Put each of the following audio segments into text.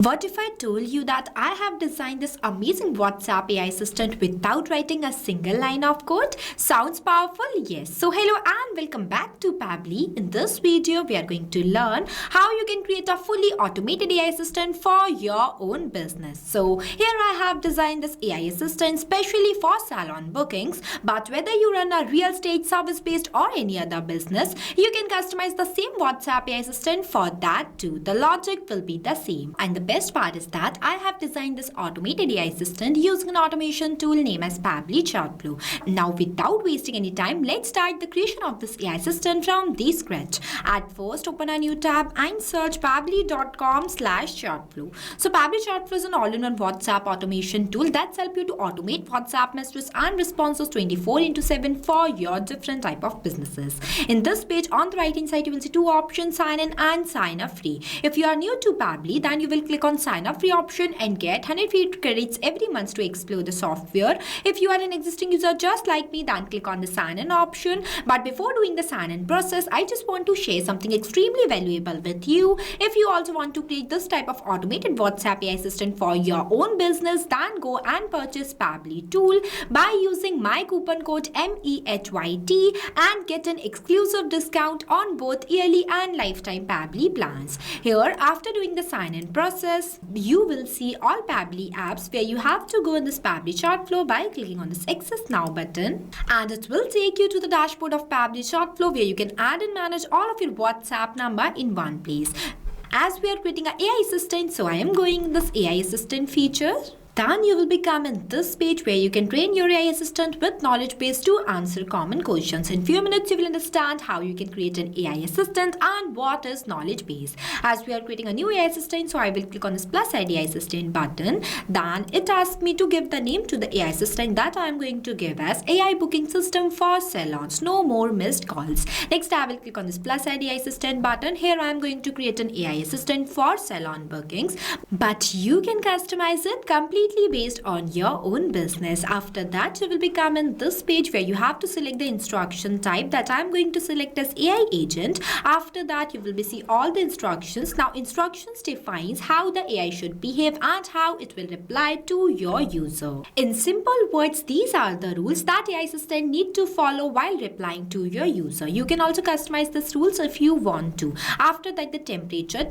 What if I told you that I have designed this amazing WhatsApp AI assistant without writing a single line of code? Sounds powerful? Yes. So hello and welcome back to Pabbly. In this video, we are going to learn how you can create a fully automated AI assistant for your own business. So here I have designed this AI assistant specially for salon bookings. But whether you run a real estate, service-based or any other business, you can customize the same WhatsApp AI assistant for that too. The logic will be the same. And the best part is that I have designed this automated AI assistant using an automation tool named as Pabbly Chatflow. Now without wasting any time, let's start the creation of this AI assistant from the scratch. At first, open a new tab and search pabbly.com/chatflow. So Pabbly Chatflow is an all-in-one WhatsApp automation tool that helps you to automate WhatsApp messages and responses 24/7 for your different type of businesses. In this page, on the right-hand side, you will see two options: sign in and sign up free. If you are new to Pabbly, then you will click on sign up free option and get 100 free credits every month to explore the software. If you are an existing user just like me, then click on the sign in option. But before doing the sign in process, I just want to share something extremely valuable with you. If you also want to create this type of automated WhatsApp AI assistant for your own business, then go and purchase Pabbly tool by using my coupon code MEHYT and get an exclusive discount on both yearly and lifetime Pabbly plans. Here, after doing the sign in process, you will see all Pabbly apps where you have to go in this Pabbly Chatflow by clicking on this Access Now button, and it will take you to the dashboard of Pabbly Chatflow where you can add and manage all of your WhatsApp number in one place. As we are creating an AI assistant, so I am going in this AI assistant feature. Then you will become in this page where you can train your AI assistant with knowledge base to answer common questions. In few minutes, you will understand how you can create an AI assistant and what is knowledge base. As we are creating a new AI assistant, so I will click on this plus ID AI assistant button. Then it asks me to give the name to the AI assistant that I am going to give as AI booking system for salons. No more missed calls. Next, I will click on this plus ID AI assistant button. Here I am going to create an AI assistant for salon bookings, but you can customize it completely based on your own business. After that, you will become in this page where you have to select the instruction type that I'm going to select as AI agent. After that, you will be see all the instructions. Now instructions defines how the AI should behave and how it will reply to your user. In simple words, these are the rules that AI assistant need to follow while replying to your user. You can also customize these rules if you want to. After that, the temperature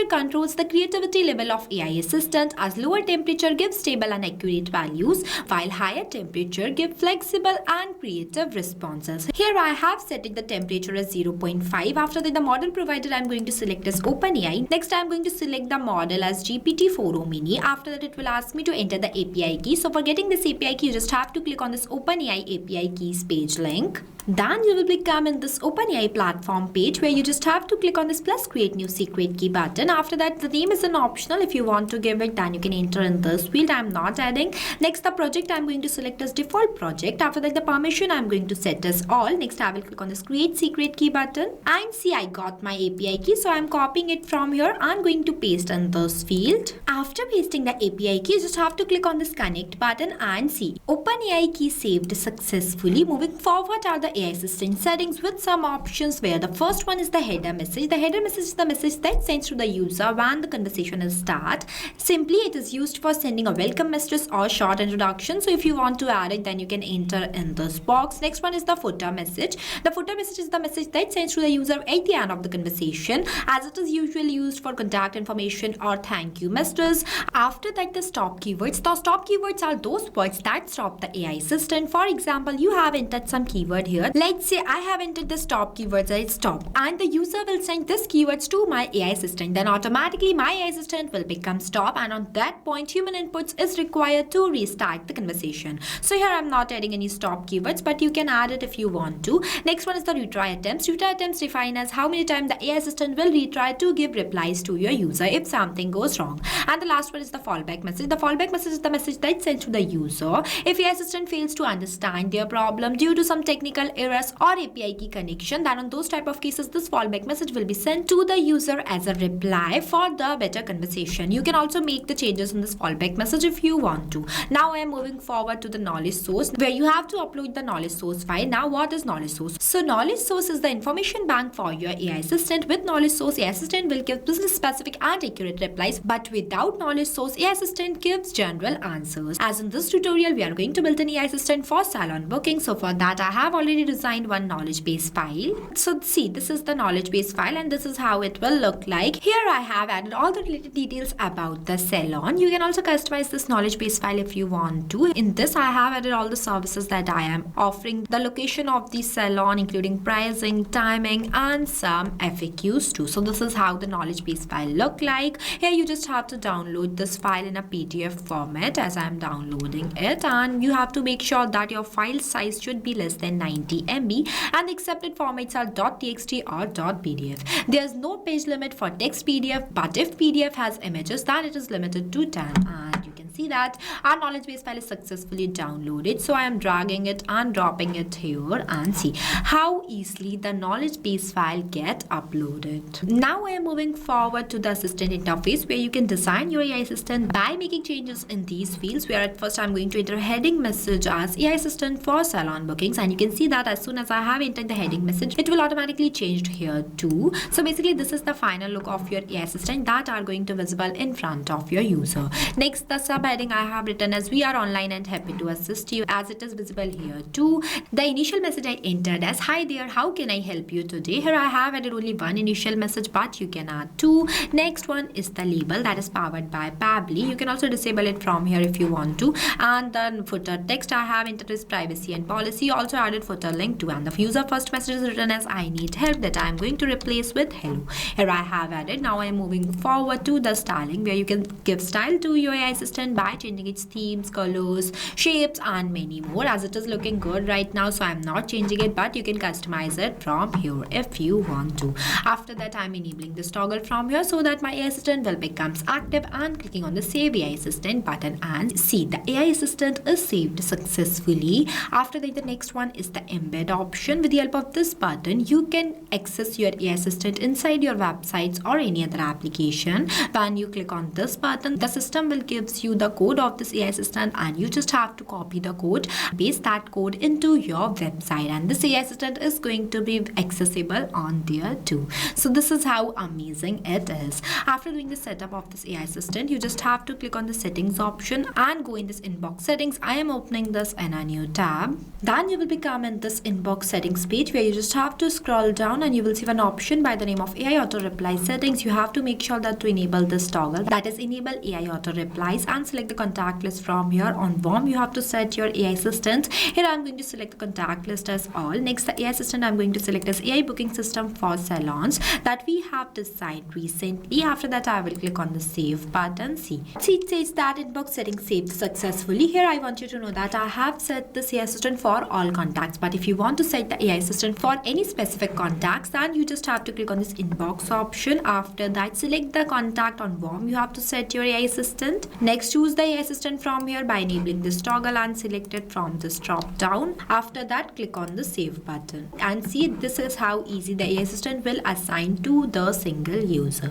controls the creativity level of AI assistant, as lower temperature gives stable and accurate values, while higher temperature give flexible and creative responses. Here I have set the temperature as 0.5. After that, the model provider I'm going to select as OpenAI. Next, I'm going to select the model as GPT-4o Mini. After that, it will ask me to enter the API key. So for getting this API key, you just have to click on this OpenAI API keys page link. Then you will become in this OpenAI platform page where you just have to click on this plus create new secret key button. After that, the name is an optional. If you want to give it, then you can enter in this field. I'm not adding. Next, the project I'm going to select as default project. After that, the permission I'm going to set as all. Next, I will click on this create secret key button and see I got my API key. So I'm copying it from here. I'm going to paste in this field. After pasting the API key, you just have to click on this connect button and see OpenAI key saved successfully. Moving forward are the AI assistant settings with some options where the first one is the header message. The header message is the message that sends to the user when the conversation is start. Simply, it is used for sending a welcome message or short introduction. So if you want to add it, then you can enter in this box. Next one is the footer message. The footer message is the message that sends to the user at the end of the conversation, as it is usually used for contact information or thank you messages. After that, the stop keywords. The stop keywords are those words that stop the AI assistant. For example, you have entered some keyword here. Let's say I have entered the stop keywords as stop, and the user will send this keywords to my AI assistant. Then automatically my AI assistant will become stop, and on that point, human inputs is required to restart the conversation. So here I'm not adding any stop keywords, but you can add it if you want to. Next one is the retry attempts. Retry attempts define as how many times the AI assistant will retry to give replies to your user if something goes wrong. And the last one is the fallback message. The fallback message is the message that's sent to the user if AI assistant fails to understand their problem due to some technical errors or API key connection. Then on those type of cases, this fallback message will be sent to the user as a reply for the better conversation. You can also make the changes in this fallback message if you want to. Now I am moving forward to the knowledge source where you have to upload the knowledge source file. Now what is knowledge source? So knowledge source is the information bank for your AI assistant. With knowledge source, AI assistant will give business specific and accurate replies, but without knowledge source, AI assistant gives general answers. As in this tutorial, we are going to build an AI assistant for salon booking. So for that, I have already designed one knowledge base file. So see, this is the knowledge base file and this is how it will look like. Here I have added all the related details about the salon. You can also customize this knowledge base file if you want to. In this, I have added all the services that I am offering, the location of the salon, including pricing, timing, and some FAQs too. So this is how the knowledge base file look like. Here you just have to download this file in a PDF format as I am downloading it, and you have to make sure that your file size should be less than 90 MB and the accepted formats are .txt or .pdf. There's no page limit for text PDF, but if PDF has images, then it is limited to 10. And you can see that our knowledge base file is successfully downloaded. So I am dragging it and dropping it here, and see how easily the knowledge base file get uploaded. Now I am moving forward to the assistant interface, where you can design your AI assistant by making changes in these fields, where at first I'm going to enter heading message as AI assistant for salon bookings, and you can see that as soon as I have entered the heading message, it will automatically change here too. So basically this is the final look of your AI assistant that are going to visible in front of your user. Next, the subheading I have written as we are online and happy to assist you, as it is visible here too. The initial message I entered as hi there, how can I help you today? Here I have added only one initial message, but you can add two. Next one is the label that is powered by Pabbly. You can also disable it from here if you want to. And then footer text I have entered is privacy and policy, also added footer link too. And the user first message is written as I need help, that I am going to replace with hello. Here I have added. Now I am moving forward to the styling, where you can give style to your AI assistant by changing its themes, colors, shapes, and many more, as it is looking good right now. So I am not changing it, but you can customize it from here if you want to. After that, I am enabling this toggle from here so that my AI assistant will becomes active, and clicking on the save AI assistant button, and see the AI assistant is saved successfully. After that, the next one is the embed option. With the help of this button, you can access your AI assistant inside your websites or any other application. When you click on this button, the system will gives you the code of this AI assistant, and you just have to copy the code, paste that code into your website, and this AI assistant is going to be accessible on there too. So this is how amazing it is. After doing the setup of this AI assistant, you just have to click on the settings option and go in this inbox settings. I am opening this in a new tab. Then you will become in this inbox settings page, where you just have to scroll down and you will see one option by the name of AI auto reply settings. You have to make sure that to enable this toggle, that is enable AI auto replies, and select the contact list from here. On warm, you have to set your AI assistant. Here I'm going to select the contact list as all. Next, the AI assistant I'm going to select as AI booking system for salons that we have designed recently. After that, I will click on the save button. See it says that inbox settings saved successfully. Here I want you to know that I have set this AI assistant for all contacts, but if you want to set the AI assistant for any specific contacts, then you just have to click on this inbox option. After that, select the contact. On warm, you have to set your AI assistant. Next, choose the AI assistant from here by enabling this toggle and select it from this drop down. After that, click on the save button, and see this is how easy the AI assistant will assign to the single user.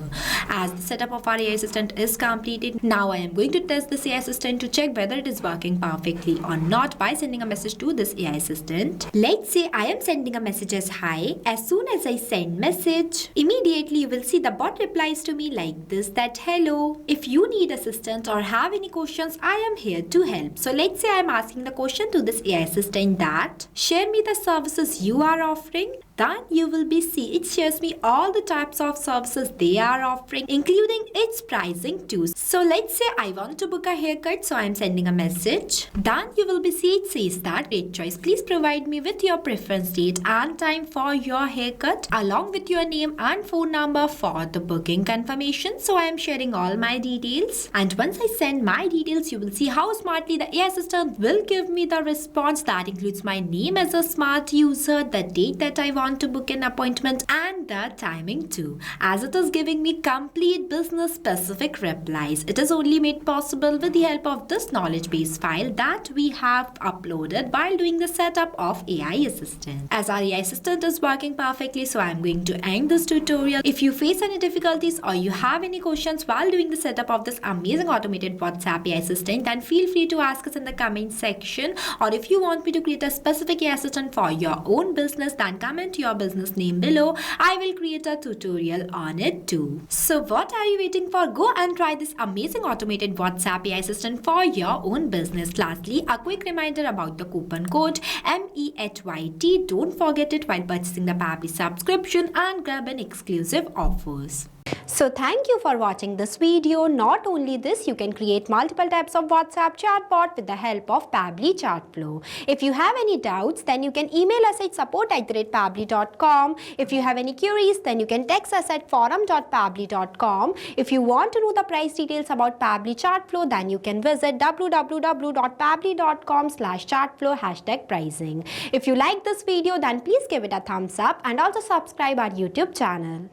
As the setup of our AI assistant is completed, now I am going to test this AI assistant to check whether it is working perfectly or not by sending a message to this AI assistant. Let's say I am sending a message as hi. As soon as I send message, immediately you will see the bot replies to me like this, that hello, if you need assistance or have any questions, I am here to help. So let's say I am asking the question to this AI assistant that share me the services you are offering. Then you will be see it shares me all the types of services they are offering, including its pricing too. So let's say I want to book a haircut, so I am sending a message. Then you will be see it says that great choice, please provide me with your preference date and time for your haircut along with your name and phone number for the booking confirmation. So I am sharing all my details, and once I send my details, you will see how smartly the AI assistant will give me the response that includes my name as a smart user, the date that I want to book an appointment, and the timing too, as it is giving me complete business specific replies. It is only made possible with the help of this knowledge base file that we have uploaded while doing the setup of AI assistant. As our AI assistant is working perfectly, so I am going to end this tutorial. If you face any difficulties or you have any questions while doing the setup of this amazing automated WhatsApp AI assistant, then feel free to ask us in the comment section. Or if you want me to create a specific AI assistant for your own business, then comment your business name below. I will create a tutorial on it too. So what are you waiting for? Go and try this amazing automated WhatsApp AI assistant for your own business. Lastly, a quick reminder about the coupon code MEHYT. Don't forget it while purchasing the Pabbly subscription and grab an exclusive offers. So thank you for watching this video. Not only this, you can create multiple types of WhatsApp chatbot with the help of Pabbly Chatflow. If you have any doubts, then you can email us at support@pabbly.com. If you have any queries, then you can text us at forum.pabbly.com. If you want to know the price details about Pabbly Chatflow, then you can visit www.pabbly.com/chatflow #pricing. If you like this video, then please give it a thumbs up and also subscribe our YouTube channel.